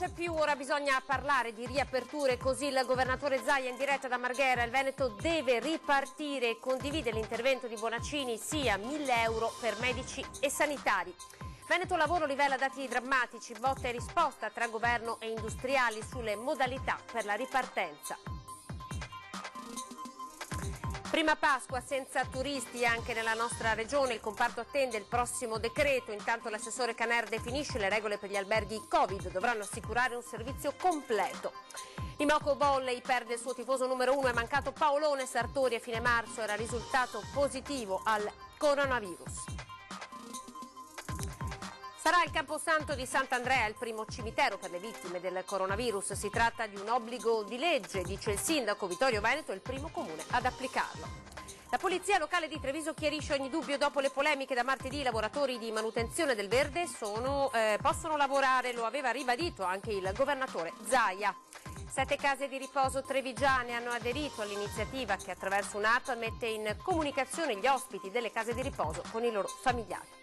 c'è più, ora bisogna parlare di riaperture, così il governatore Zaia in diretta da Marghera. Il Veneto deve ripartire e condivide l'intervento di Bonaccini, sia 1.000 euro per medici e sanitari. Veneto Lavoro rivela dati drammatici, botta e risposta tra governo e industriali sulle modalità per la ripartenza. Prima Pasqua senza turisti anche nella nostra regione, il comparto attende il prossimo decreto, intanto l'assessore Caner definisce le regole per gli alberghi Covid, dovranno assicurare un servizio completo. Imoco Bolley perde il suo tifoso numero 1, è mancato Paolone Sartori a fine marzo, era risultato positivo al coronavirus. Sarà il Camposanto di Sant'Andrea il primo cimitero per le vittime del coronavirus. Si tratta di un obbligo di legge, dice il sindaco. Vittorio Veneto è il primo comune ad applicarlo. La polizia locale di Treviso chiarisce ogni dubbio dopo le polemiche. Da martedì i lavoratori di manutenzione del verde possono lavorare, lo aveva ribadito anche il governatore Zaia. 7 case di riposo trevigiane hanno aderito all'iniziativa che attraverso un'app mette in comunicazione gli ospiti delle case di riposo con i loro familiari.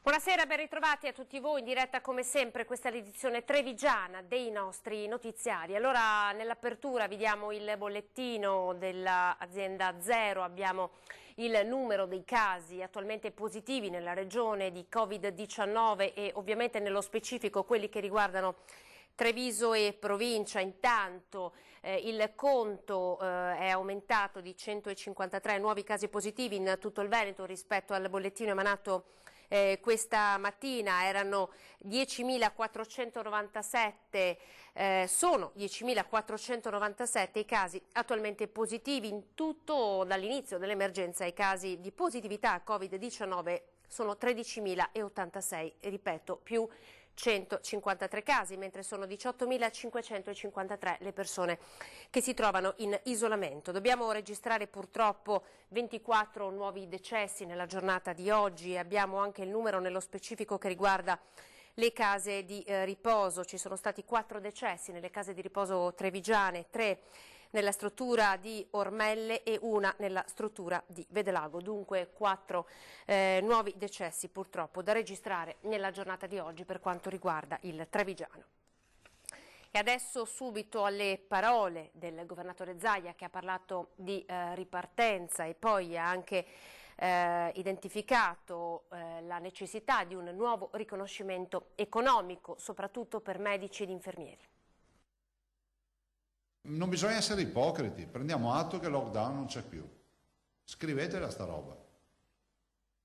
Buonasera, ben ritrovati a tutti voi in diretta come sempre, questa è l'edizione trevigiana dei nostri notiziari. Allora nell'apertura vi diamo il bollettino dell'azienda Zero, abbiamo il numero dei casi attualmente positivi nella regione di Covid-19 e ovviamente nello specifico quelli che riguardano Treviso e provincia. Intanto il conto è aumentato di 153 nuovi casi positivi in tutto il Veneto rispetto al bollettino emanato questa mattina. Erano 10.497, sono 10.497 i casi attualmente positivi in tutto dall'inizio dell'emergenza. I casi di positività a Covid-19 sono 13.086, ripeto, più 153 casi, mentre sono 18.553 le persone che si trovano in isolamento. Dobbiamo registrare purtroppo 24 nuovi decessi nella giornata di oggi e abbiamo anche il numero nello specifico che riguarda le case di riposo. Ci sono stati 4 decessi nelle case di riposo trevigiane, 3 nella struttura di Ormelle e 1 nella struttura di Vedelago. Dunque 4 nuovi decessi purtroppo da registrare nella giornata di oggi per quanto riguarda il trevigiano. E adesso subito alle parole del governatore Zaia, che ha parlato di ripartenza e poi ha anche identificato la necessità di un nuovo riconoscimento economico, soprattutto per medici ed infermieri. Non bisogna essere ipocriti, prendiamo atto che il lockdown non c'è più. Scrivetela sta roba.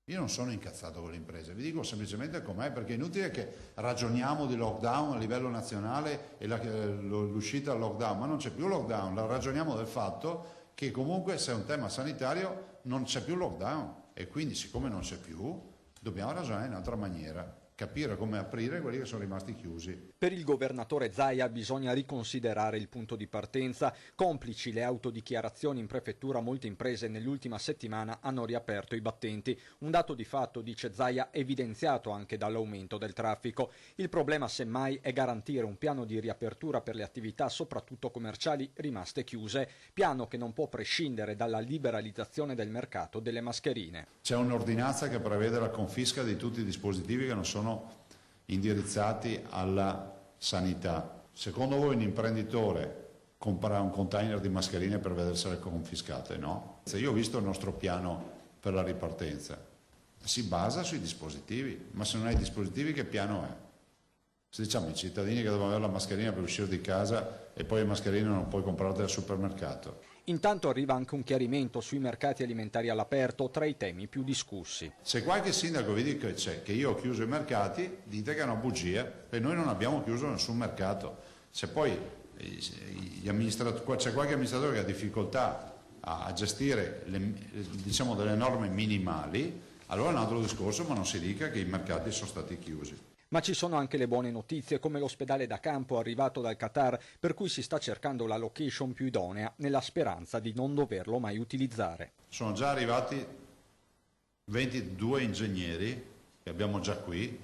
Io non sono incazzato con le imprese, vi dico semplicemente com'è, perché è inutile che ragioniamo di lockdown a livello nazionale e l'uscita dal lockdown, ma non c'è più lockdown, la ragioniamo del fatto che comunque se è un tema sanitario non c'è più lockdown e quindi siccome non c'è più dobbiamo ragionare in altra maniera. Capire come aprire quelli che sono rimasti chiusi. Per il governatore Zaia bisogna riconsiderare il punto di partenza. Complici le autodichiarazioni in prefettura, molte imprese nell'ultima settimana hanno riaperto i battenti. Un dato di fatto, dice Zaia, evidenziato anche dall'aumento del traffico. Il problema semmai è garantire un piano di riapertura per le attività soprattutto commerciali rimaste chiuse, piano che non può prescindere dalla liberalizzazione del mercato delle mascherine. C'è un'ordinanza che prevede la confisca di tutti i dispositivi che non sono indirizzati alla sanità. Secondo voi un imprenditore compra un container di mascherine per vedersele confiscate? No. Io ho visto il nostro piano per la ripartenza. Si basa sui dispositivi, ma se non hai dispositivi che piano è? Se diciamo ai cittadini che devono avere la mascherina per uscire di casa e poi le mascherine non puoi comprarle al supermercato. Intanto arriva anche un chiarimento sui mercati alimentari all'aperto, tra i temi più discussi. Se qualche sindaco vi dice che io ho chiuso i mercati, dite che è una bugia, perché noi non abbiamo chiuso nessun mercato. Se poi c'è qualche amministratore che ha difficoltà a gestire diciamo delle norme minimali, allora è un altro discorso, ma non si dica che i mercati sono stati chiusi. Ma ci sono anche le buone notizie, come l'ospedale da campo arrivato dal Qatar, per cui si sta cercando la location più idonea, nella speranza di non doverlo mai utilizzare. Sono già arrivati 22 ingegneri, che abbiamo già qui,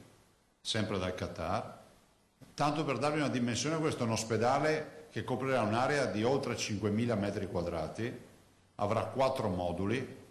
sempre dal Qatar. Tanto per darvi una dimensione, questo è un ospedale che coprirà un'area di oltre 5.000 metri quadrati, avrà 4 moduli,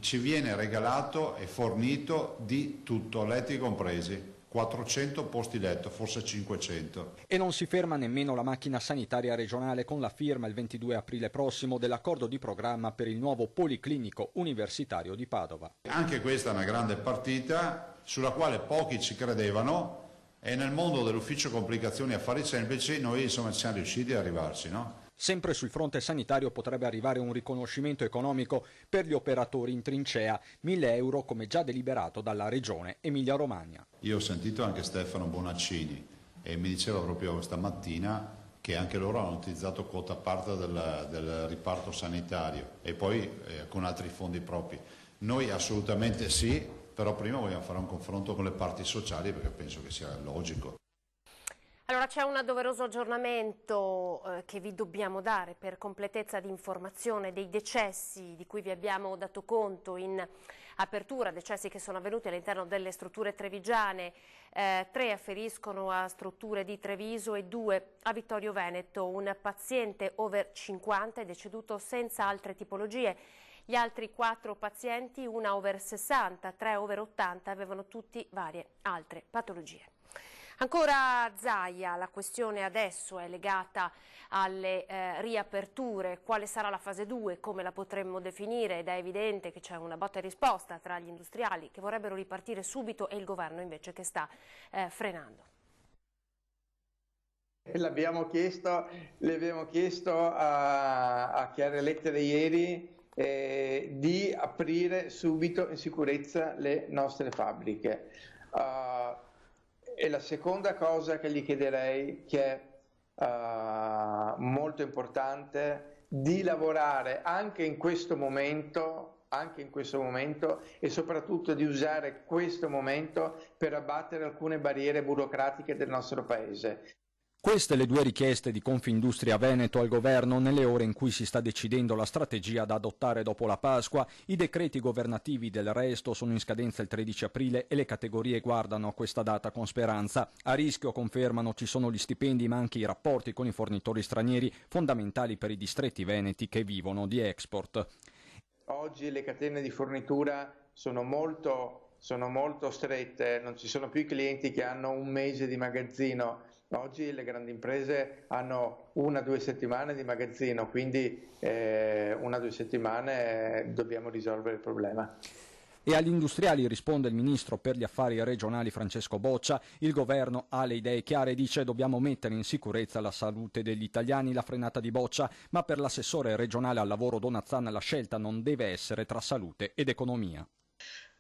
ci viene regalato e fornito di tutto, letti compresi. 400 posti letto, forse 500. E non si ferma nemmeno la macchina sanitaria regionale con la firma il 22 aprile prossimo dell'accordo di programma per il nuovo Policlinico Universitario di Padova. Anche questa è una grande partita sulla quale pochi ci credevano e nel mondo dell'ufficio complicazioni affari semplici noi insomma siamo riusciti ad arrivarci, no? Sempre sul fronte sanitario potrebbe arrivare un riconoscimento economico per gli operatori in trincea, 1.000 euro come già deliberato dalla Regione Emilia-Romagna. Io ho sentito anche Stefano Bonaccini e mi diceva proprio stamattina che anche loro hanno utilizzato quota parte del riparto sanitario e poi con altri fondi propri. Noi assolutamente sì, però prima vogliamo fare un confronto con le parti sociali perché penso che sia logico. Allora c'è un doveroso aggiornamento che vi dobbiamo dare per completezza di informazione dei decessi di cui vi abbiamo dato conto in apertura, decessi che sono avvenuti all'interno delle strutture trevigiane, 3 afferiscono a strutture di Treviso e 2 a Vittorio Veneto. Un paziente over 50 è deceduto senza altre tipologie. Gli altri 4 pazienti, una over 60, 3 over 80, avevano tutti varie altre patologie. Ancora Zaia, la questione adesso è legata alle riaperture, quale sarà la fase 2, come la potremmo definire, ed è evidente che c'è una botta e risposta tra gli industriali che vorrebbero ripartire subito e il governo invece che sta frenando. Le abbiamo chiesto a chiare lettere ieri di aprire subito in sicurezza le nostre fabbriche. E la seconda cosa che gli chiederei, che è molto importante, di lavorare anche in questo momento e soprattutto di usare questo momento per abbattere alcune barriere burocratiche del nostro Paese. Queste le 2 richieste di Confindustria Veneto al governo nelle ore in cui si sta decidendo la strategia da adottare dopo la Pasqua. I decreti governativi del resto sono in scadenza il 13 aprile e le categorie guardano a questa data con speranza. A rischio, confermano, ci sono gli stipendi ma anche i rapporti con i fornitori stranieri, fondamentali per i distretti veneti che vivono di export. Oggi le catene di fornitura sono molto strette, non ci sono più i clienti che hanno un mese di magazzino. Oggi le grandi imprese hanno 1 o 2 settimane di magazzino, quindi 1 o 2 settimane dobbiamo risolvere il problema. E agli industriali risponde il ministro per gli affari regionali Francesco Boccia. Il governo ha le idee chiare e dice: dobbiamo mettere in sicurezza la salute degli italiani. La frenata di Boccia, ma per l'assessore regionale al lavoro Donazzan la scelta non deve essere tra salute ed economia.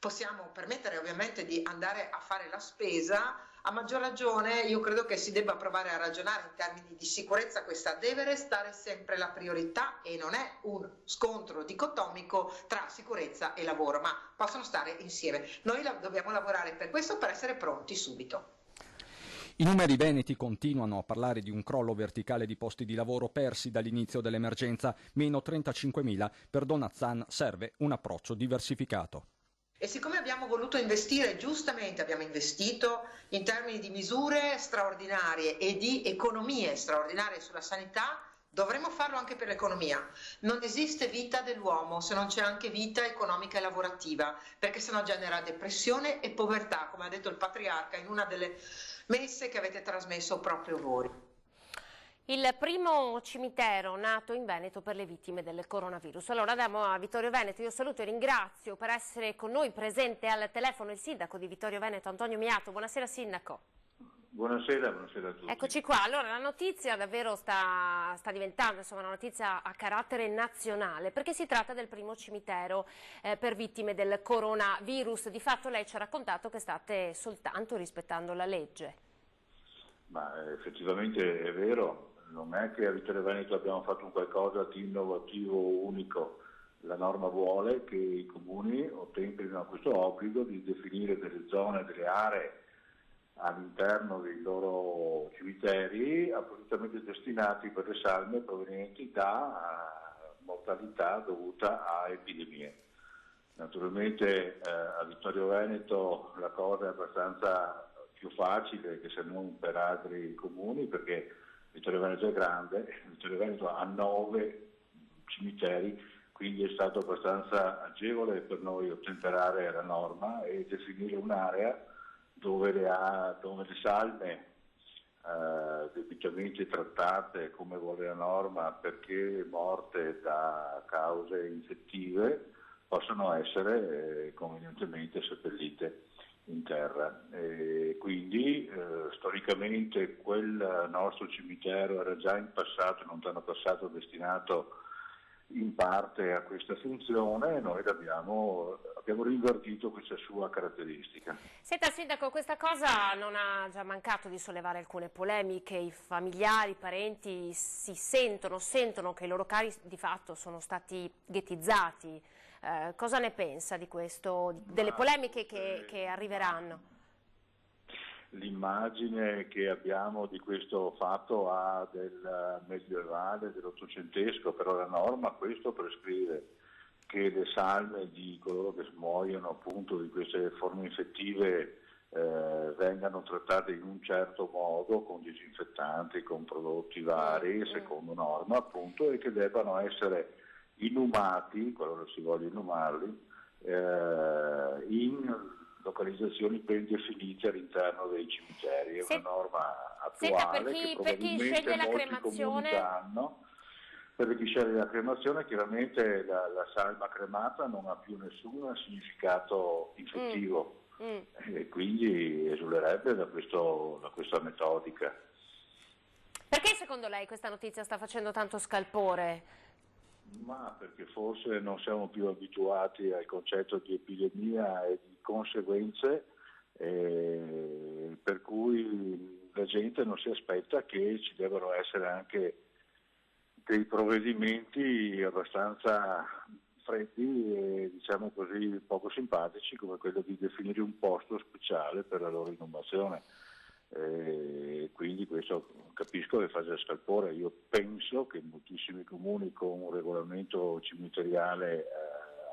Possiamo permettere ovviamente di andare a fare la spesa. A maggior ragione io credo che si debba provare a ragionare in termini di sicurezza. Questa deve restare sempre la priorità e non è un scontro dicotomico tra sicurezza e lavoro, ma possono stare insieme. Noi dobbiamo lavorare per questo, per essere pronti subito. I numeri veneti continuano a parlare di un crollo verticale di posti di lavoro persi dall'inizio dell'emergenza, meno 35.000. Per Donazzan serve un approccio diversificato. E siccome abbiamo voluto investire, giustamente abbiamo investito in termini di misure straordinarie e di economie straordinarie sulla sanità, dovremmo farlo anche per l'economia. Non esiste vita dell'uomo se non c'è anche vita economica e lavorativa, perché sennò genera depressione e povertà, come ha detto il patriarca in una delle messe che avete trasmesso proprio voi. Il primo cimitero nato in Veneto per le vittime del coronavirus. Allora andiamo a Vittorio Veneto. Io saluto e ringrazio per essere con noi presente al telefono il sindaco di Vittorio Veneto, Antonio Miato. Buonasera sindaco. Buonasera a tutti. Eccoci qua. Allora la notizia davvero sta diventando una notizia a carattere nazionale, perché si tratta del primo cimitero per vittime del coronavirus. Di fatto lei ci ha raccontato che state soltanto rispettando la legge. Ma effettivamente è vero. Non è che a Vittorio Veneto abbiamo fatto un qualcosa di innovativo unico. La norma vuole che i comuni ottemperino a questo obbligo di definire delle zone, delle aree all'interno dei loro cimiteri appositamente destinati per le salme provenienti da mortalità dovuta a epidemie. Naturalmente a Vittorio Veneto la cosa è abbastanza più facile che se non per altri comuni, perché Vittorio Veneto è grande. Vittorio Veneto ha 9 cimiteri quindi è stato abbastanza agevole per noi ottemperare alla norma e definire un'area dove le salme debitamente trattate come vuole la norma perché morte da cause infettive possono essere convenientemente seppellite in terra. Quindi storicamente quel nostro cimitero era già in passato, in lontano passato, destinato in parte a questa funzione e noi abbiamo rinverdito questa sua caratteristica. Senta Sindaco, questa cosa non ha già mancato di sollevare alcune polemiche, i familiari, i parenti sentono che i loro cari di fatto sono stati ghettizzati. Cosa ne pensa di questo, delle polemiche che arriveranno? L'immagine che abbiamo di questo fatto ha del medievale, dell'ottocentesco, però la norma questo prescrive che le salme di coloro che muoiono appunto di queste forme infettive vengano trattate in un certo modo, con disinfettanti, con prodotti vari, secondo norma appunto, e che debbano essere inumati, qualora si voglia inumarli, in localizzazioni ben definite all'interno dei cimiteri. È una norma attuale che probabilmente molti comuni danno. Per chi sceglie la cremazione, chiaramente la salma cremata non ha più nessun significato infettivo e quindi esulerebbe da questa metodica. Perché secondo lei questa notizia sta facendo tanto scalpore? Ma perché forse non siamo più abituati al concetto di epidemia e di conseguenze, per cui la gente non si aspetta che ci debbano essere anche dei provvedimenti abbastanza freddi e diciamo così poco simpatici, come quello di definire un posto speciale per la loro inumazione. Quindi questo capisco che faccia scalpore. Io penso che moltissimi comuni con un regolamento cimiteriale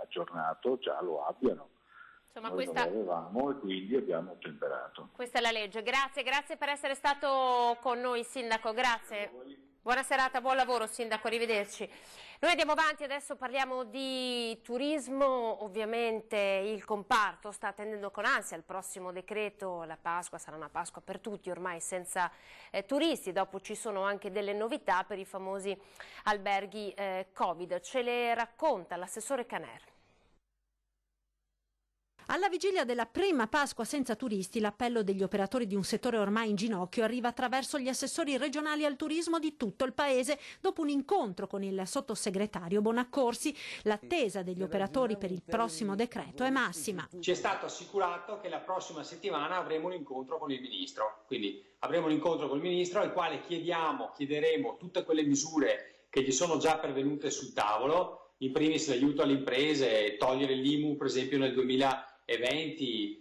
aggiornato già lo abbiano. Insomma, noi non lo avevamo e quindi abbiamo ottemperato. Questa è la legge. Grazie per essere stato con noi, Sindaco, grazie. Buona serata, buon lavoro Sindaco, arrivederci. Noi andiamo avanti, adesso parliamo di turismo. Ovviamente il comparto sta attendendo con ansia il prossimo decreto, la Pasqua sarà una Pasqua per tutti, ormai senza turisti, dopo ci sono anche delle novità per i famosi alberghi Covid. Ce le racconta l'assessore Caner. Alla vigilia della prima Pasqua senza turisti, l'appello degli operatori di un settore ormai in ginocchio arriva attraverso gli assessori regionali al turismo di tutto il paese. Dopo un incontro con il sottosegretario Bonaccorsi, l'attesa degli operatori per il prossimo decreto è massima. Ci è stato assicurato che la prossima settimana avremo un incontro con il Ministro, quindi avremo un incontro con il Ministro al quale chiederemo tutte quelle misure che gli sono già pervenute sul tavolo, in primis l'aiuto alle imprese, togliere l'IMU per esempio nel 2020,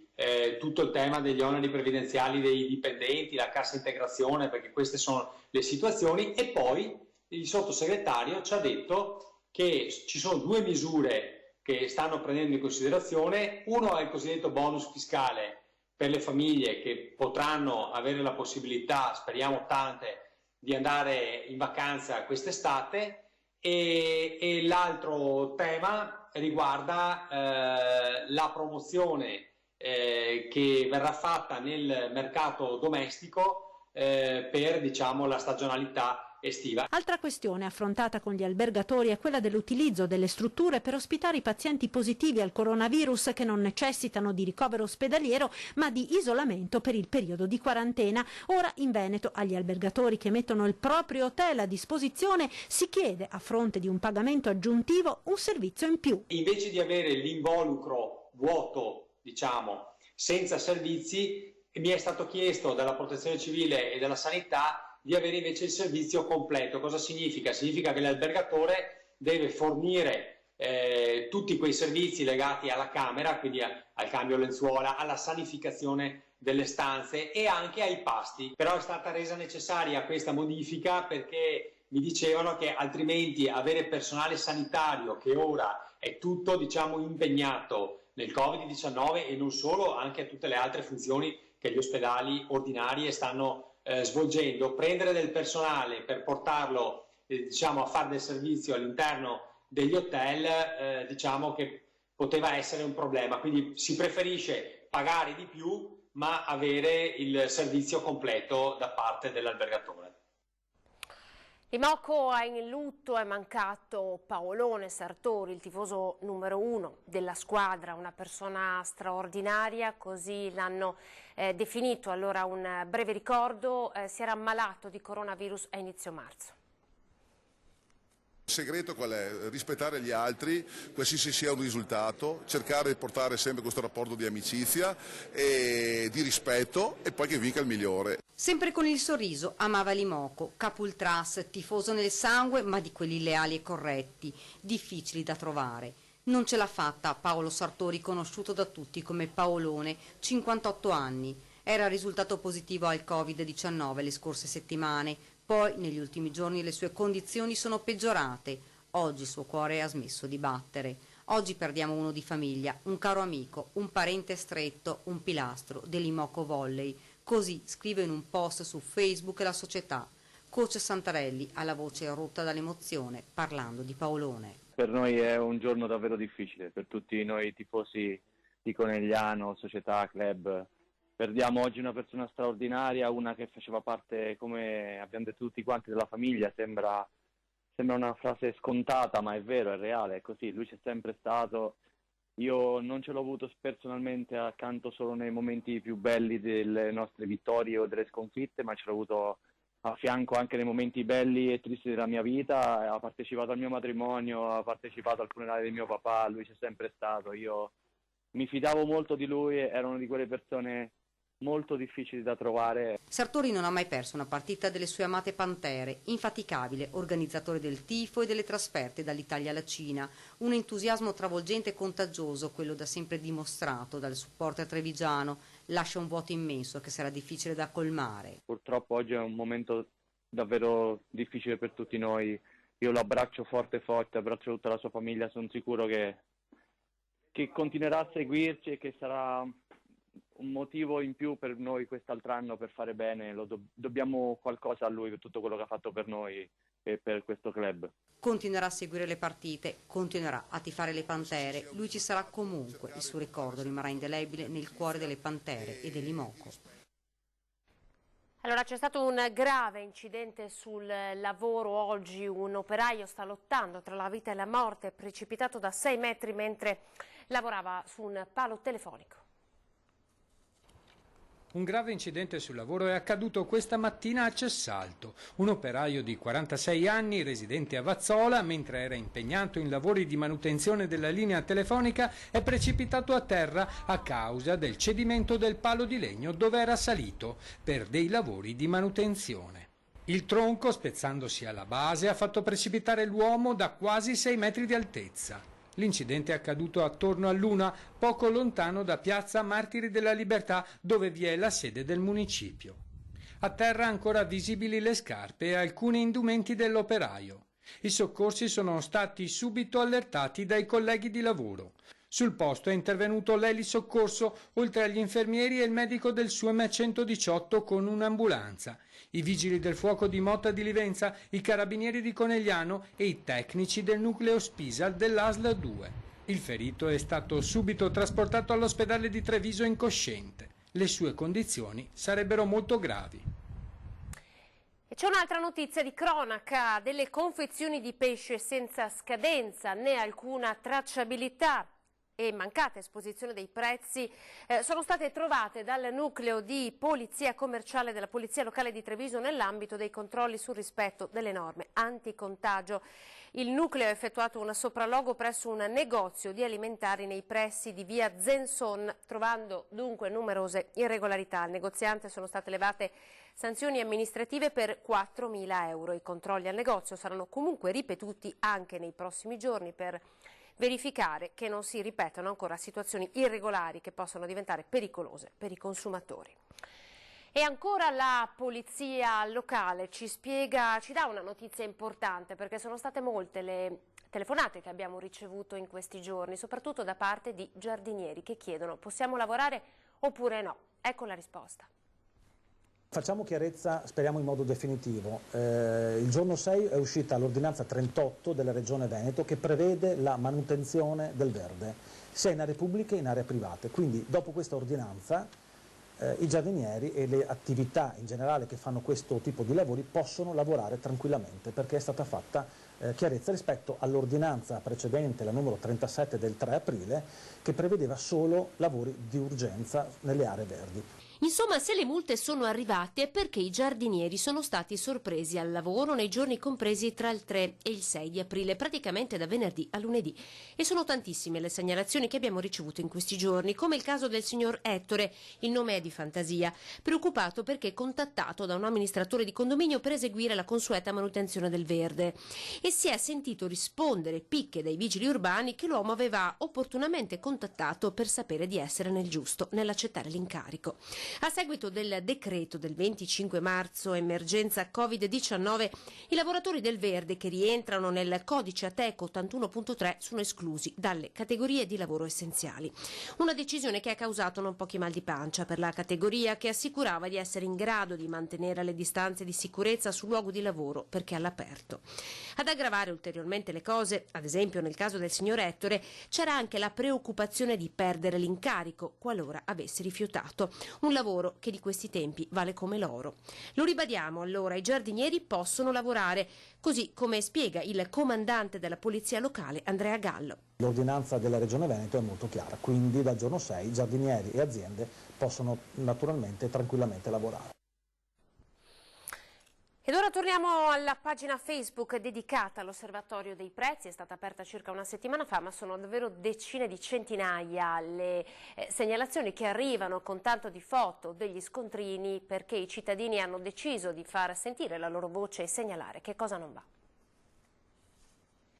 tutto il tema degli oneri previdenziali dei dipendenti, la cassa integrazione, perché queste sono le situazioni. E poi il sottosegretario ci ha detto che ci sono due misure che stanno prendendo in considerazione. Uno è il cosiddetto bonus fiscale per le famiglie che potranno avere la possibilità, speriamo tante, di andare in vacanza quest'estate, e l'altro tema riguarda la promozione che verrà fatta nel mercato domestico per la stagionalità estiva. Altra questione affrontata con gli albergatori è quella dell'utilizzo delle strutture per ospitare i pazienti positivi al coronavirus che non necessitano di ricovero ospedaliero ma di isolamento per il periodo di quarantena. Ora in Veneto agli albergatori che mettono il proprio hotel a disposizione si chiede, a fronte di un pagamento aggiuntivo, un servizio in più. Invece di avere l'involucro vuoto, senza servizi, mi è stato chiesto dalla Protezione Civile e dalla Sanità di avere invece il servizio completo. Cosa significa? Significa che l'albergatore deve fornire tutti quei servizi legati alla camera, quindi al cambio lenzuola, alla sanificazione delle stanze e anche ai pasti. Però è stata resa necessaria questa modifica perché mi dicevano che altrimenti avere personale sanitario che ora è tutto impegnato nel Covid-19 e non solo, anche a tutte le altre funzioni che gli ospedali ordinari stanno svolgendo, prendere del personale per portarlo a fare del servizio all'interno degli hotel, diciamo che poteva essere un problema, quindi si preferisce pagare di più ma avere il servizio completo da parte dell'albergatore. L'Imoco è in lutto, è mancato Paolone Sartori, il tifoso numero 1 della squadra, una persona straordinaria, così l'hanno definito. Allora un breve ricordo, si era ammalato di coronavirus a inizio marzo. Il segreto qual è? Rispettare gli altri, qualsiasi sia un risultato, cercare di portare sempre questo rapporto di amicizia e di rispetto e poi che vinca il migliore. Sempre con il sorriso amava l'Imoco, capultras, tifoso nel sangue ma di quelli leali e corretti, difficili da trovare. Non ce l'ha fatta Paolo Sartori, conosciuto da tutti come Paolone, 58 anni. Era risultato positivo al Covid-19 le scorse settimane. Poi, negli ultimi giorni, le sue condizioni sono peggiorate. Oggi il suo cuore ha smesso di battere. Oggi perdiamo uno di famiglia, un caro amico, un parente stretto, un pilastro dell'Imoco Volley. Così scrive in un post su Facebook la società. Coach Santarelli ha la voce rotta dall'emozione parlando di Paolone. Per noi è un giorno davvero difficile, per tutti noi tifosi di Conegliano, società, club. Perdiamo oggi una persona straordinaria, una che faceva parte, come abbiamo detto tutti quanti, della famiglia. Sembra una frase scontata, ma è vero, è reale, è così. Lui c'è sempre stato. Io non ce l'ho avuto personalmente accanto solo nei momenti più belli delle nostre vittorie o delle sconfitte, ma ce l'ho avuto a fianco anche nei momenti belli e tristi della mia vita. Ha partecipato al mio matrimonio, ha partecipato al funerale di mio papà, lui c'è sempre stato. Io mi fidavo molto di lui, era una di quelle persone molto difficili da trovare. Sartori non ha mai perso una partita delle sue amate Pantere, infaticabile, organizzatore del tifo e delle trasferte dall'Italia alla Cina, un entusiasmo travolgente e contagioso, quello da sempre dimostrato dal supporter trevigiano, lascia un vuoto immenso che sarà difficile da colmare. Purtroppo oggi è un momento davvero difficile per tutti noi, io lo abbraccio forte, abbraccio tutta la sua famiglia, sono sicuro che continuerà a seguirci e che sarà un motivo in più per noi quest'altro anno per fare bene. Dobbiamo qualcosa a lui per tutto quello che ha fatto per noi e per questo club. Continuerà a seguire le partite, continuerà a tifare le Pantere, lui ci sarà comunque, il suo ricordo rimarrà indelebile nel cuore delle Pantere e dell'Imoco. Allora c'è stato un grave incidente sul lavoro oggi, un operaio sta lottando tra la vita e la morte, è precipitato da 6 metri mentre lavorava su un palo telefonico. Un grave incidente sul lavoro è accaduto questa mattina a Cessalto. Un operaio di 46 anni, residente a Vazzola, mentre era impegnato in lavori di manutenzione della linea telefonica, è precipitato a terra a causa del cedimento del palo di legno dove era salito per dei lavori di manutenzione. Il tronco, spezzandosi alla base, ha fatto precipitare l'uomo da quasi 6 metri di altezza. L'incidente è accaduto attorno all'1, poco lontano da piazza Martiri della Libertà, dove vi è la sede del municipio. A terra ancora visibili le scarpe e alcuni indumenti dell'operaio. I soccorsi sono stati subito allertati dai colleghi di lavoro. Sul posto è intervenuto l'elisoccorso, oltre agli infermieri e il medico del SUEM 118 con un'ambulanza, i vigili del fuoco di Motta di Livenza, i carabinieri di Conegliano e i tecnici del nucleo Spisa dell'ASL 2. Il ferito è stato subito trasportato all'ospedale di Treviso incosciente. Le sue condizioni sarebbero molto gravi. E c'è un'altra notizia di cronaca, delle confezioni di pesce senza scadenza né alcuna tracciabilità e mancata esposizione dei prezzi sono state trovate dal nucleo di polizia commerciale della Polizia Locale di Treviso nell'ambito dei controlli sul rispetto delle norme anticontagio. Il nucleo ha effettuato un sopralluogo presso un negozio di alimentari nei pressi di via Zenson, trovando dunque numerose irregolarità. Al negoziante sono state levate sanzioni amministrative per 4.000 euro. I controlli al negozio saranno comunque ripetuti anche nei prossimi giorni per verificare che non si ripetano ancora situazioni irregolari che possono diventare pericolose per i consumatori. E ancora la polizia locale ci dà una notizia importante, perché sono state molte le telefonate che abbiamo ricevuto in questi giorni, soprattutto da parte di giardinieri che chiedono: possiamo lavorare oppure no? Ecco la risposta. Facciamo chiarezza, speriamo in modo definitivo. Il giorno 6 è uscita l'ordinanza 38 della Regione Veneto che prevede la manutenzione del verde, sia in aree pubbliche che in aree private. Quindi dopo questa ordinanza i giardinieri e le attività in generale che fanno questo tipo di lavori possono lavorare tranquillamente, perché è stata fatta chiarezza rispetto all'ordinanza precedente, la numero 37 del 3 aprile, che prevedeva solo lavori di urgenza nelle aree verdi. Insomma, se le multe sono arrivate è perché i giardinieri sono stati sorpresi al lavoro nei giorni compresi tra il 3 e il 6 di aprile, praticamente da venerdì a lunedì. E sono tantissime le segnalazioni che abbiamo ricevuto in questi giorni, come il caso del signor Ettore, il nome è di fantasia, preoccupato perché contattato da un amministratore di condominio per eseguire la consueta manutenzione del verde. E si è sentito rispondere picche dai vigili urbani che l'uomo aveva opportunamente contattato per sapere di essere nel giusto nell'accettare l'incarico. A seguito del decreto del 25 marzo emergenza Covid-19, i lavoratori del verde che rientrano nel codice Ateco 81.3 sono esclusi dalle categorie di lavoro essenziali. Una decisione che ha causato non pochi mal di pancia per la categoria, che assicurava di essere in grado di mantenere le distanze di sicurezza sul luogo di lavoro perché all'aperto. Ad aggravare ulteriormente le cose, ad esempio nel caso del signor Ettore, c'era anche la preoccupazione di perdere l'incarico qualora avesse rifiutato. Un lavoro che di questi tempi vale come l'oro. Lo ribadiamo allora, i giardinieri possono lavorare, così come spiega il comandante della polizia locale Andrea Gallo. L'ordinanza della Regione Veneto è molto chiara, quindi dal giorno 6 giardinieri e aziende possono naturalmente e tranquillamente lavorare. Ed ora torniamo alla pagina Facebook dedicata all'Osservatorio dei Prezzi. È stata aperta circa una settimana fa, ma sono davvero decine di centinaia le segnalazioni che arrivano con tanto di foto degli scontrini, perché i cittadini hanno deciso di far sentire la loro voce e segnalare che cosa non va.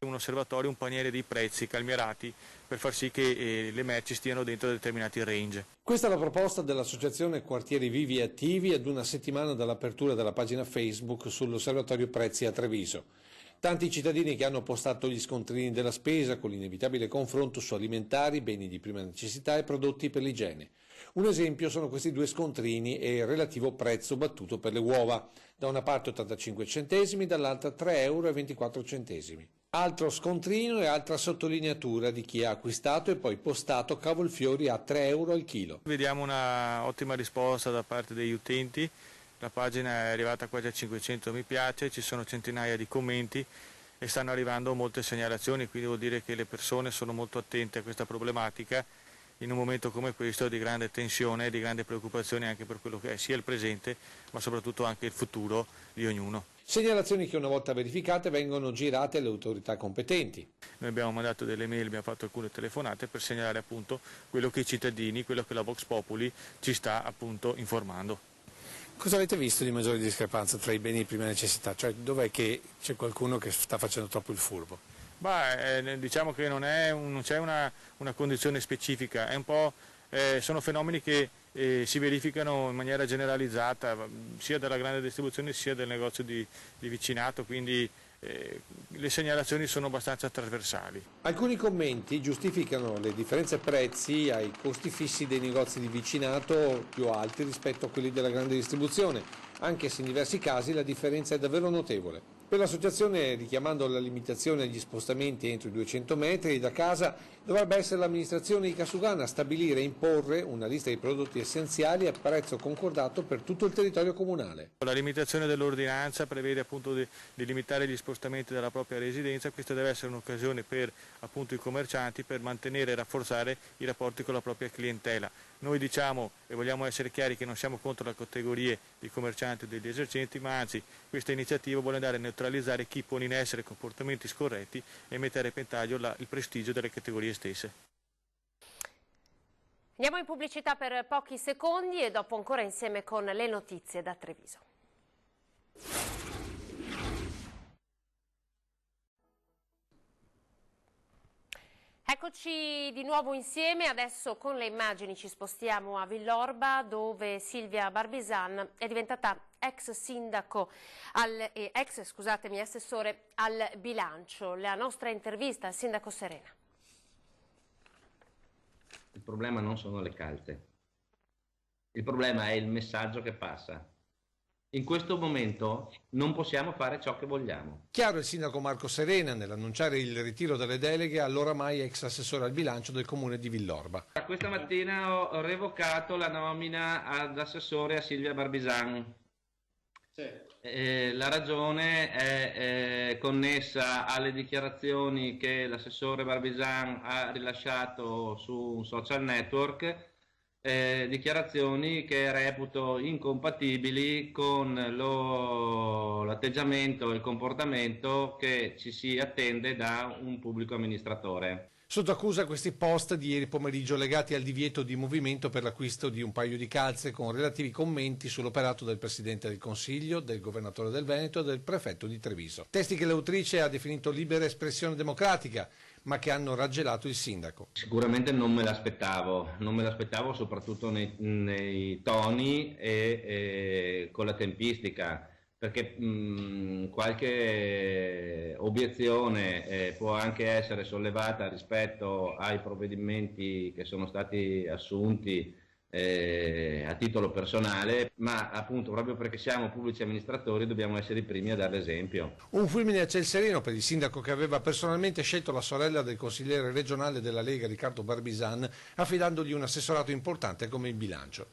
Un osservatorio, un paniere dei prezzi calmierati per far sì che le merci stiano dentro determinati range. Questa è la proposta dell'Associazione Quartieri Vivi e Attivi ad una settimana dall'apertura della pagina Facebook sull'Osservatorio Prezzi a Treviso. Tanti cittadini che hanno postato gli scontrini della spesa con l'inevitabile confronto su alimentari, beni di prima necessità e prodotti per l'igiene. Un esempio sono questi due scontrini e il relativo prezzo battuto per le uova. Da una parte 85 centesimi, dall'altra 3,24 €. Altro scontrino e altra sottolineatura di chi ha acquistato e poi postato cavolfiori a 3 € al chilo. Vediamo una ottima risposta da parte degli utenti, la pagina è arrivata quasi a 500 mi piace, ci sono centinaia di commenti e stanno arrivando molte segnalazioni, quindi vuol dire che le persone sono molto attente a questa problematica in un momento come questo di grande tensione e di grande preoccupazione anche per quello che è sia il presente ma soprattutto anche il futuro di ognuno. Segnalazioni che una volta verificate vengono girate alle autorità competenti. Noi abbiamo mandato delle mail, abbiamo fatto alcune telefonate per segnalare appunto quello che i cittadini, quello che la Vox Populi ci sta appunto informando. Cosa avete visto di maggiore discrepanza tra i beni di prima necessità? Cioè dov'è che c'è qualcuno che sta facendo troppo il furbo? Diciamo che non c'è una condizione specifica, è un po', sono fenomeni che si verificano in maniera generalizzata sia dalla grande distribuzione sia del negozio di vicinato, quindi le segnalazioni sono abbastanza trasversali. Alcuni commenti giustificano le differenze prezzi ai costi fissi dei negozi di vicinato più alti rispetto a quelli della grande distribuzione, anche se in diversi casi la differenza è davvero notevole. Per l'associazione, richiamando la limitazione agli spostamenti entro i 200 metri da casa, dovrebbe essere l'amministrazione di Casugana a stabilire e imporre una lista di prodotti essenziali a prezzo concordato per tutto il territorio comunale. La limitazione dell'ordinanza prevede appunto di limitare gli spostamenti dalla propria residenza, questa deve essere un'occasione per appunto i commercianti per mantenere e rafforzare i rapporti con la propria clientela. Noi diciamo e vogliamo essere chiari che non siamo contro le categorie di commercianti o degli esercenti, ma anzi questa iniziativa vuole andare a neutralizzare chi pone in essere comportamenti scorretti e mettere a repentaglio il prestigio delle categorie stesse. Andiamo in pubblicità per pochi secondi e dopo ancora insieme con le notizie da Treviso. Eccoci di nuovo insieme, adesso con le immagini ci spostiamo a Villorba dove Silvia Barbisan è diventata assessore al bilancio. La nostra intervista al sindaco Serena. Il problema non sono le calze, il problema è il messaggio che passa. In questo momento non possiamo fare ciò che vogliamo. Chiaro il sindaco Marco Serena nell'annunciare il ritiro delle deleghe all'oramai ex assessore al bilancio del comune di Villorba. Questa mattina ho revocato la nomina ad assessore a Silvia Barbisan. La ragione è connessa alle dichiarazioni che l'assessore Barbisan ha rilasciato su un social network, dichiarazioni che reputo incompatibili con l'atteggiamento e il comportamento che ci si attende da un pubblico amministratore. Sotto accusa questi post di ieri pomeriggio legati al divieto di movimento per l'acquisto di un paio di calze con relativi commenti sull'operato del Presidente del Consiglio, del Governatore del Veneto e del Prefetto di Treviso. Testi che l'autrice ha definito libera espressione democratica, ma che hanno raggelato il sindaco. Sicuramente non me l'aspettavo soprattutto nei toni e con la tempistica, perché qualche obiezione può anche essere sollevata rispetto ai provvedimenti che sono stati assunti a titolo personale, ma appunto proprio perché siamo pubblici amministratori dobbiamo essere i primi a dare l'esempio. Un fulmine a ciel sereno per il sindaco che aveva personalmente scelto la sorella del consigliere regionale della Lega Riccardo Barbisan, affidandogli un assessorato importante come il bilancio.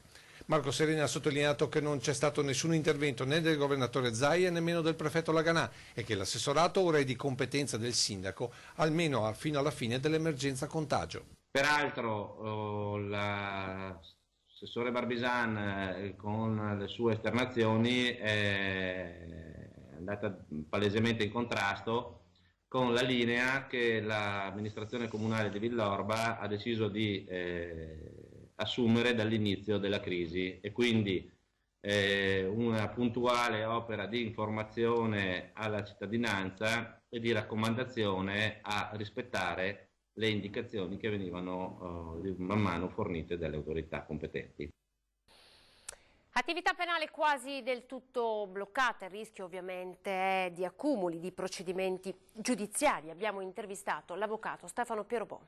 Marco Serena ha sottolineato che non c'è stato nessun intervento né del governatore Zaia e nemmeno del prefetto Laganà e che l'assessorato ora è di competenza del sindaco, almeno fino alla fine dell'emergenza contagio. Peraltro l'assessore Barbisan con le sue esternazioni è andata palesemente in contrasto con la linea che l'amministrazione comunale di Villorba ha deciso di assumere dall'inizio della crisi, e quindi una puntuale opera di informazione alla cittadinanza e di raccomandazione a rispettare le indicazioni che venivano man mano fornite dalle autorità competenti. Attività penale quasi del tutto bloccata, il rischio ovviamente è di accumuli di procedimenti giudiziari. Abbiamo intervistato l'avvocato Stefano Pierobon.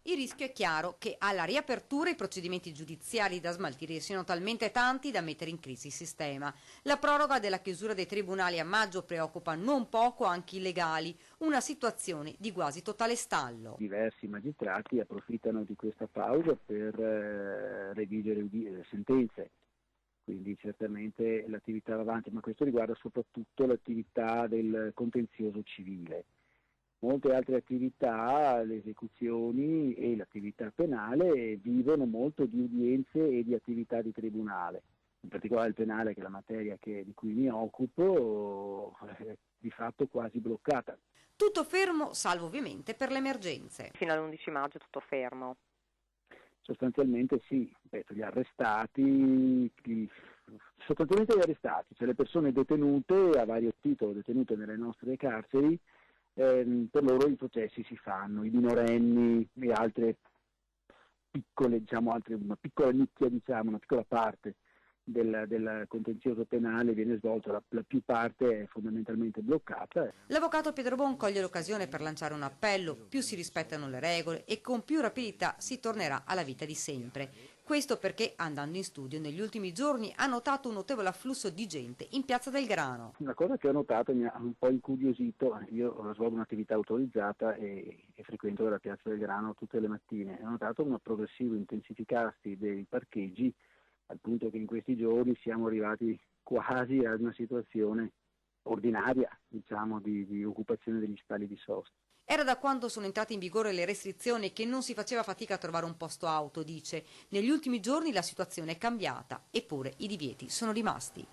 Il rischio è chiaro che alla riapertura i procedimenti giudiziari da smaltire siano talmente tanti da mettere in crisi il sistema. La proroga della chiusura dei tribunali a maggio preoccupa non poco anche i legali, una situazione di quasi totale stallo. Diversi magistrati approfittano di questa pausa per redigere sentenze, quindi certamente l'attività va avanti, ma questo riguarda soprattutto l'attività del contenzioso civile. Molte altre attività, le esecuzioni e l'attività penale vivono molto di udienze e di attività di tribunale. In particolare il penale, che è la materia di cui mi occupo, è di fatto quasi bloccata. Tutto fermo, salvo ovviamente per le emergenze. Fino all'11 maggio tutto fermo. Sostanzialmente sì, gli arrestati, cioè le persone detenute a vario titolo, detenute nelle nostre carceri, per loro i processi si fanno, i minorenni e altre piccole, una piccola nicchia, una piccola parte del contenzioso penale viene svolto, la più parte è fondamentalmente bloccata. L'avvocato Pierobon coglie l'occasione per lanciare un appello: più si rispettano le regole e con più rapidità si tornerà alla vita di sempre. Questo perché, andando in studio negli ultimi giorni, ha notato un notevole afflusso di gente in Piazza del Grano. Una cosa che ho notato mi ha un po' incuriosito, io svolgo un'attività autorizzata e frequento la Piazza del Grano tutte le mattine, ho notato un progressivo intensificarsi dei parcheggi, al punto che in questi giorni siamo arrivati quasi ad una situazione ordinaria, di occupazione degli stalli di sosta. Era da quando sono entrate in vigore le restrizioni che non si faceva fatica a trovare un posto auto, dice. Negli ultimi giorni la situazione è cambiata, eppure i divieti sono rimasti.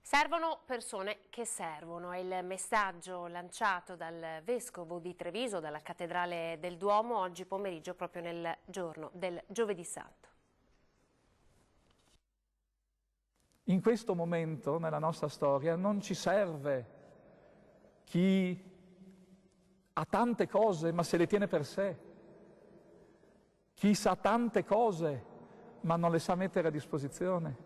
Servono persone che servono, è il messaggio lanciato dal Vescovo di Treviso, dalla Cattedrale del Duomo, oggi pomeriggio, proprio nel giorno del Giovedì Santo. In questo momento, nella nostra storia, non ci serve chi ha tante cose ma se le tiene per sé, chi sa tante cose ma non le sa mettere a disposizione.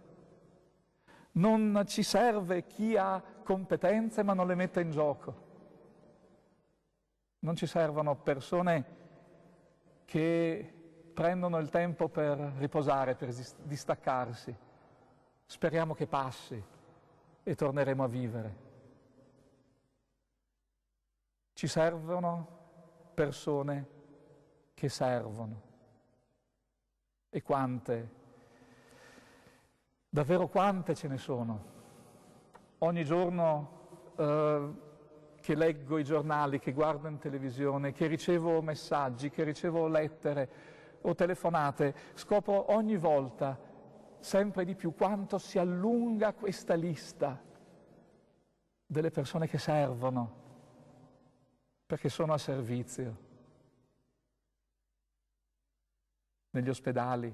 Non ci serve chi ha competenze ma non le mette in gioco. Non ci servono persone che prendono il tempo per riposare, per distaccarsi. speriamo che passi e torneremo a vivere. Ci servono persone che servono. E quante, davvero quante ce ne sono. Ogni giorno che leggo i giornali, che guardo in televisione, che ricevo messaggi, che ricevo lettere o telefonate, scopro ogni volta sempre di più quanto si allunga questa lista delle persone che servono, perché sono a servizio. Negli ospedali.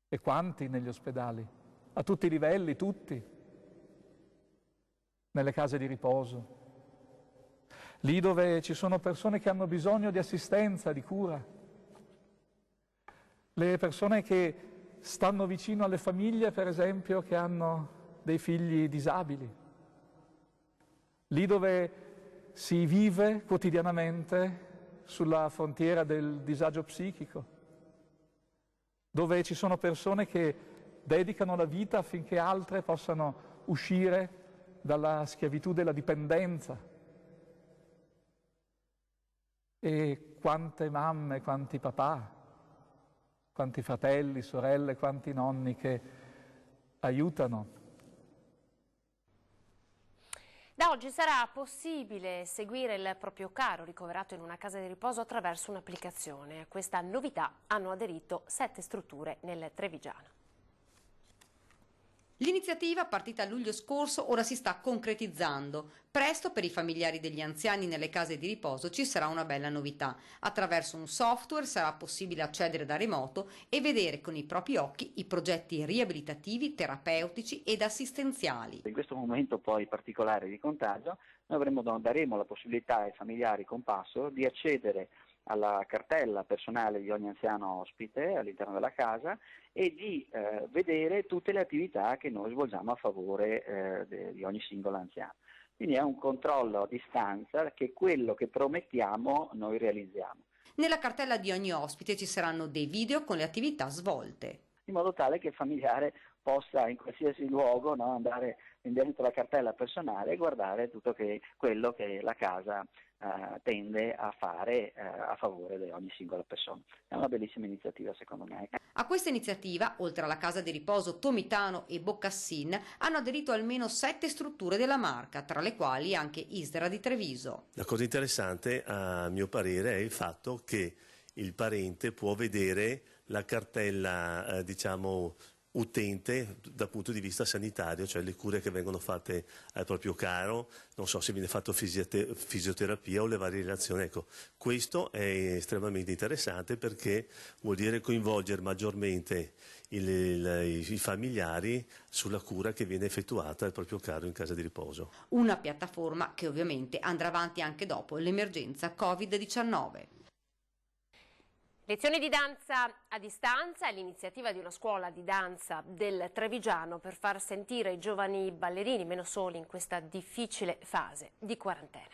E quanti negli ospedali? A tutti i livelli, tutti. Nelle case di riposo. Lì dove ci sono persone che hanno bisogno di assistenza, di cura. Le persone che stanno vicino alle famiglie, per esempio, che hanno dei figli disabili. Lì dove si vive quotidianamente sulla frontiera del disagio psichico, dove ci sono persone che dedicano la vita affinché altre possano uscire dalla schiavitù della dipendenza. E quante mamme, quanti papà, quanti fratelli, sorelle, quanti nonni che aiutano. Da oggi sarà possibile seguire il proprio caro ricoverato in una casa di riposo attraverso un'applicazione. A questa novità hanno aderito 7 strutture nel Trevigiano. L'iniziativa, partita a luglio scorso, ora si sta concretizzando. Presto per i familiari degli anziani nelle case di riposo ci sarà una bella novità. Attraverso un software sarà possibile accedere da remoto e vedere con i propri occhi i progetti riabilitativi, terapeutici ed assistenziali. In questo momento poi particolare di contagio noi daremo la possibilità ai familiari con Password di accedere alla cartella personale di ogni anziano ospite all'interno della casa e di vedere tutte le attività che noi svolgiamo a favore di ogni singolo anziano. Quindi è un controllo a distanza che quello che promettiamo noi realizziamo. Nella cartella di ogni ospite ci saranno dei video con le attività svolte. In modo tale che il familiare possa in qualsiasi luogo andare dentro la cartella personale e guardare tutto quello che la casa tende a fare a favore di ogni singola persona. È una bellissima iniziativa secondo me. A questa iniziativa, oltre alla casa di riposo Tomitano e Boccassin, hanno aderito almeno 7 strutture della Marca, tra le quali anche Isdra di Treviso. La cosa interessante a mio parere è il fatto che il parente può vedere la cartella utente dal punto di vista sanitario, cioè le cure che vengono fatte al proprio caro, non so se viene fatto fisioterapia o le varie relazioni. Ecco, questo è estremamente interessante perché vuol dire coinvolgere maggiormente i familiari sulla cura che viene effettuata al proprio caro in casa di riposo. Una piattaforma che ovviamente andrà avanti anche dopo l'emergenza Covid-19. Lezioni di danza a distanza è l'iniziativa di una scuola di danza del Trevigiano per far sentire i giovani ballerini meno soli in questa difficile fase di quarantena.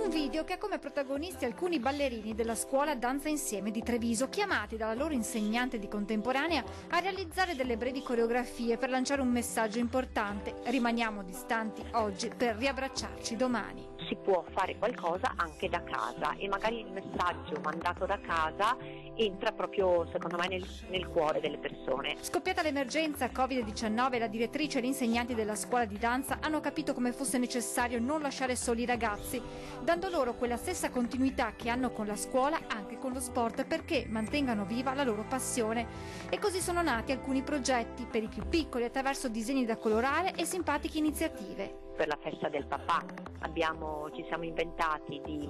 Un video che ha come protagonisti alcuni ballerini della scuola Danza Insieme di Treviso, chiamati dalla loro insegnante di contemporanea a realizzare delle brevi coreografie per lanciare un messaggio importante: rimaniamo distanti oggi per riabbracciarci domani. Si può fare qualcosa anche da casa e magari il messaggio mandato da casa entra proprio, secondo me, nel cuore delle persone. Scoppiata l'emergenza Covid-19, la direttrice e gli insegnanti della scuola di danza hanno capito come fosse necessario non lasciare soli i ragazzi, dando loro quella stessa continuità che hanno con la scuola anche con lo sport, perché mantengano viva la loro passione. E così sono nati alcuni progetti per i più piccoli attraverso disegni da colorare e simpatiche iniziative. Per la festa del papà ci siamo inventati di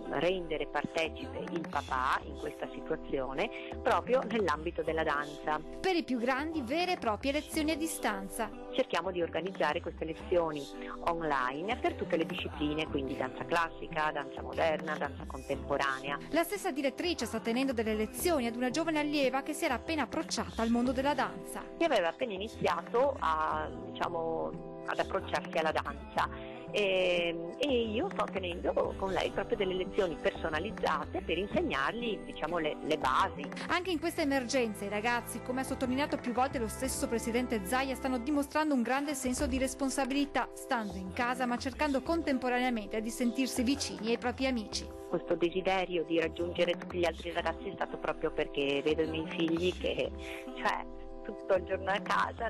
rendere partecipe il papà in questa situazione proprio nell'ambito della danza. Per i più grandi, vere e proprie lezioni a distanza. Cerchiamo di organizzare queste lezioni online per tutte le discipline, quindi danza classica, danza moderna, danza contemporanea. La stessa direttrice sta tenendo delle lezioni ad una giovane allieva che si era appena approcciata al mondo della danza. Che aveva appena iniziato ad approcciarsi alla danza e io sto tenendo con lei proprio delle lezioni personalizzate per insegnargli, diciamo, le basi. Anche in questa emergenza i ragazzi, come ha sottolineato più volte lo stesso presidente Zaia, stanno dimostrando un grande senso di responsabilità, stando in casa ma cercando contemporaneamente di sentirsi vicini ai propri amici. Questo desiderio di raggiungere tutti gli altri ragazzi è stato proprio perché vedo i miei figli che, cioè, tutto il giorno a casa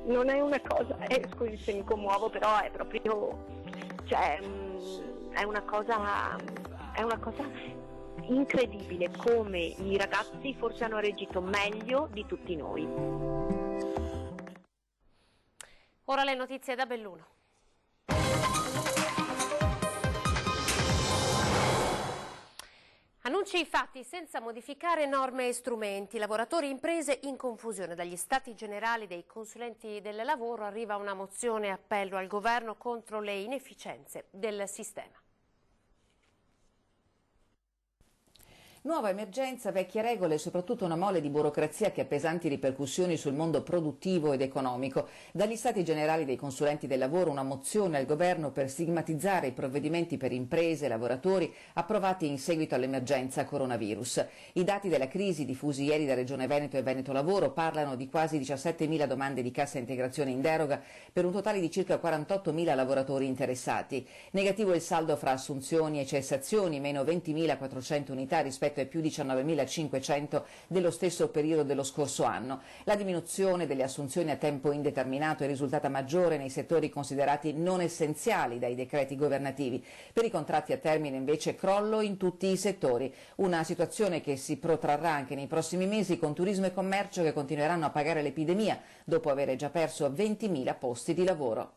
non è una cosa, scusi se mi commuovo, però è proprio, cioè, è una cosa incredibile come i ragazzi forse hanno reagito meglio di tutti noi. Ora le notizie da Belluno. Annunci i fatti senza modificare norme e strumenti. Lavoratori e imprese in confusione. Dagli stati generali dei consulenti del lavoro arriva una mozione appello al governo contro le inefficienze del sistema. Nuova emergenza, vecchie regole e soprattutto una mole di burocrazia che ha pesanti ripercussioni sul mondo produttivo ed economico. Dagli stati generali dei consulenti del lavoro una mozione al governo per stigmatizzare i provvedimenti per imprese e lavoratori approvati in seguito all'emergenza coronavirus. I dati della crisi diffusi ieri da Regione Veneto e Veneto Lavoro parlano di quasi 17.000 domande di cassa integrazione in deroga per un totale di circa 48.000 lavoratori interessati. Negativo il saldo fra assunzioni e cessazioni, meno 20.400 unità rispetto ai più 19.500 dello stesso periodo dello scorso anno. La diminuzione delle assunzioni a tempo indeterminato è risultata maggiore nei settori considerati non essenziali dai decreti governativi. Per i contratti a termine invece crollo in tutti i settori. Una situazione che si protrarrà anche nei prossimi mesi con turismo e commercio che continueranno a pagare l'epidemia dopo aver già perso 20.000 posti di lavoro.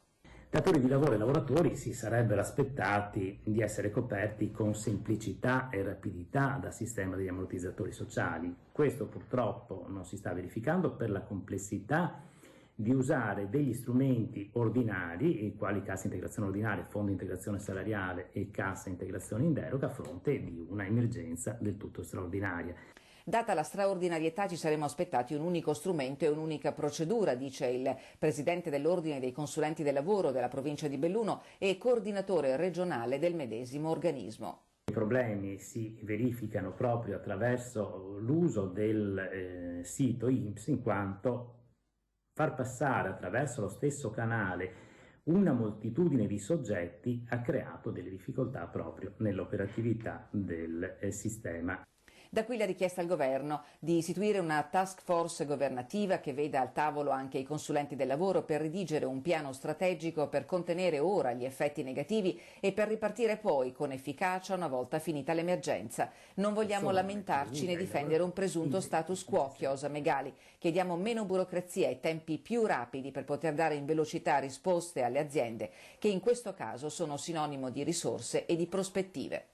Datori di lavoro e lavoratori si sarebbero aspettati di essere coperti con semplicità e rapidità dal sistema degli ammortizzatori sociali. Questo purtroppo non si sta verificando per la complessità di usare degli strumenti ordinari, i quali cassa integrazione ordinaria, fondo integrazione salariale e cassa integrazione in deroga, a fronte di una emergenza del tutto straordinaria. Data la straordinarietà ci saremmo aspettati un unico strumento e un'unica procedura, dice il presidente dell'Ordine dei Consulenti del Lavoro della provincia di Belluno e coordinatore regionale del medesimo organismo. I problemi si verificano proprio attraverso l'uso del sito INPS, in quanto far passare attraverso lo stesso canale una moltitudine di soggetti ha creato delle difficoltà proprio nell'operatività del sistema. Da qui la richiesta al governo di istituire una task force governativa che veda al tavolo anche i consulenti del lavoro per redigere un piano strategico per contenere ora gli effetti negativi e per ripartire poi con efficacia una volta finita l'emergenza. Non vogliamo lamentarci né difendere un presunto status quo, chiosa Megali. Chiediamo meno burocrazia e tempi più rapidi per poter dare in velocità risposte alle aziende che in questo caso sono sinonimo di risorse e di prospettive.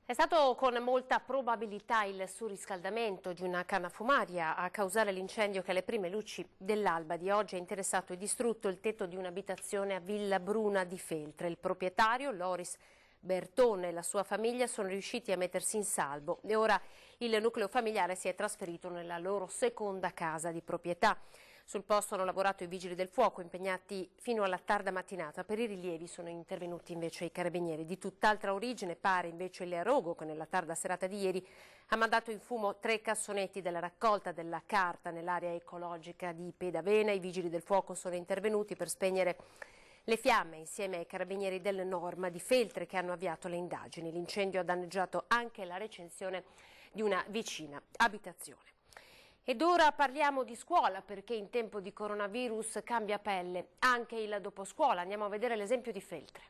È stato con molta probabilità il surriscaldamento di una canna fumaria a causare l'incendio che alle prime luci dell'alba di oggi ha interessato e distrutto il tetto di un'abitazione a Villa Bruna di Feltre. Il proprietario, Loris Bertone, e la sua famiglia sono riusciti a mettersi in salvo e ora il nucleo familiare si è trasferito nella loro seconda casa di proprietà. Sul posto hanno lavorato i vigili del fuoco, impegnati fino alla tarda mattinata. Per i rilievi sono intervenuti invece i carabinieri. Di tutt'altra origine pare invece il Rogo, che nella tarda serata di ieri ha mandato in fumo 3 cassonetti della raccolta della carta nell'area ecologica di Pedavena. I vigili del fuoco sono intervenuti per spegnere le fiamme insieme ai carabinieri del Norma di Feltre che hanno avviato le indagini. L'incendio ha danneggiato anche la recinzione di una vicina abitazione. Ed ora parliamo di scuola, perché in tempo di coronavirus cambia pelle anche il doposcuola. Andiamo a vedere l'esempio di Feltre.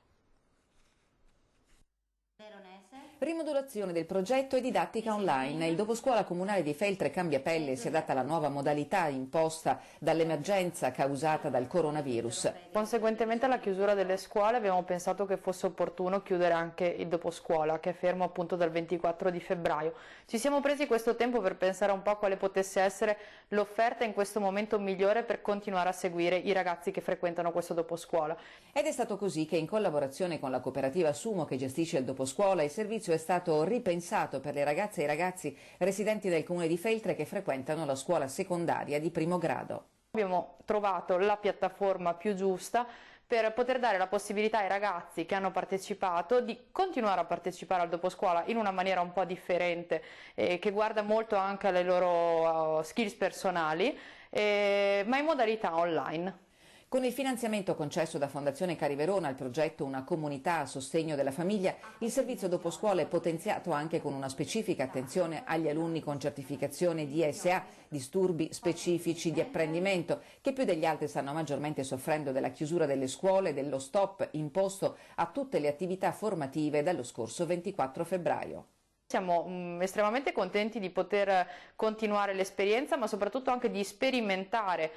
Rimodulazione del progetto e didattica online. Il doposcuola comunale di Feltre cambia pelle e si adatta alla nuova modalità imposta dall'emergenza causata dal coronavirus. Conseguentemente alla chiusura delle scuole abbiamo pensato che fosse opportuno chiudere anche il doposcuola, che è fermo appunto dal 24 di febbraio. Ci siamo presi questo tempo per pensare un po' a quale potesse essere l'offerta in questo momento migliore per continuare a seguire i ragazzi che frequentano questo doposcuola. Ed è stato così che in collaborazione con la cooperativa Sumo che gestisce il doposcuola il servizio è stato ripensato per le ragazze e i ragazzi residenti del comune di Feltre che frequentano la scuola secondaria di primo grado. Abbiamo trovato la piattaforma più giusta per poter dare la possibilità ai ragazzi che hanno partecipato di continuare a partecipare al doposcuola in una maniera un po' differente, che guarda molto anche alle loro skills personali, ma in modalità online. Con il finanziamento concesso da Fondazione Cari Verona al progetto Una comunità a sostegno della famiglia, il servizio dopo scuola è potenziato anche con una specifica attenzione agli alunni con certificazione DSA, disturbi specifici di apprendimento, che più degli altri stanno maggiormente soffrendo della chiusura delle scuole e dello stop imposto a tutte le attività formative dallo scorso 24 febbraio. Siamo estremamente contenti di poter continuare l'esperienza, ma soprattutto anche di sperimentare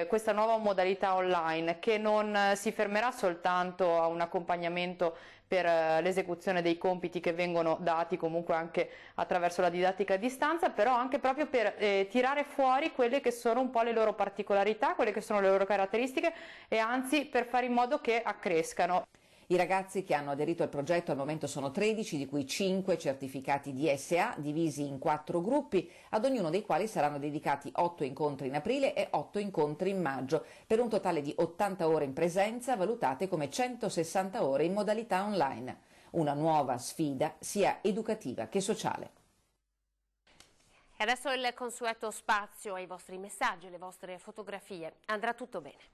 questa nuova modalità online, che non si fermerà soltanto a un accompagnamento per l'esecuzione dei compiti che vengono dati comunque anche attraverso la didattica a distanza, però anche proprio per tirare fuori quelle che sono un po' le loro particolarità, quelle che sono le loro caratteristiche e anzi per fare in modo che accrescano. I ragazzi che hanno aderito al progetto al momento sono 13, di cui 5 certificati DSA, divisi in 4 gruppi, ad ognuno dei quali saranno dedicati 8 incontri in aprile e 8 incontri in maggio, per un totale di 80 ore in presenza, valutate come 160 ore in modalità online. Una nuova sfida sia educativa che sociale. E adesso il consueto spazio ai vostri messaggi, alle vostre fotografie. Andrà tutto bene.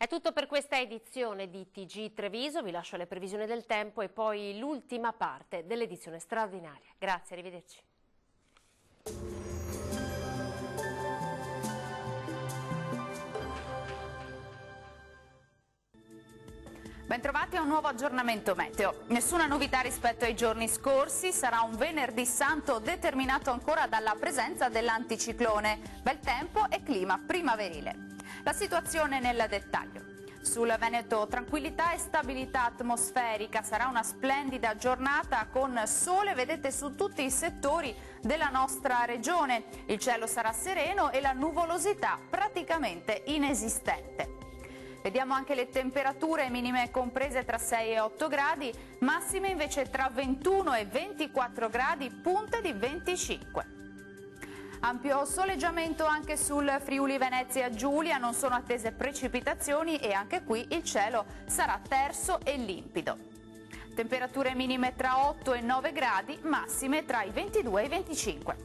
È tutto per questa edizione di TG Treviso, vi lascio le previsioni del tempo e poi l'ultima parte dell'edizione straordinaria. Grazie, arrivederci. Bentrovati a un nuovo aggiornamento meteo. Nessuna novità rispetto ai giorni scorsi, sarà un venerdì santo determinato ancora dalla presenza dell'anticiclone. Bel tempo e clima primaverile. La situazione nel dettaglio. Sul Veneto tranquillità e stabilità atmosferica, sarà una splendida giornata con sole, vedete, su tutti i settori della nostra regione. Il cielo sarà sereno e la nuvolosità praticamente inesistente. Vediamo anche le temperature, minime comprese tra 6 e 8 gradi, massime invece tra 21 e 24 gradi, punte di 25. Ampio soleggiamento anche sul Friuli Venezia Giulia, non sono attese precipitazioni e anche qui il cielo sarà terso e limpido. Temperature minime tra 8 e 9 gradi, massime tra i 22 e i 25.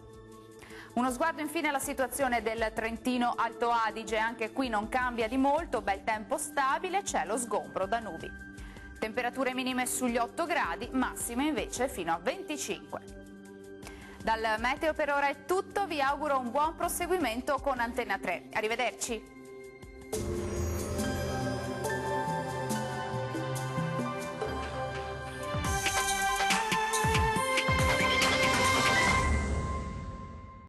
Uno sguardo infine alla situazione del Trentino Alto Adige, anche qui non cambia di molto, bel tempo stabile, cielo sgombro da nubi. Temperature minime sugli 8 gradi, massime invece fino a 25. Dal meteo per ora è tutto, vi auguro un buon proseguimento con Antenna 3. Arrivederci.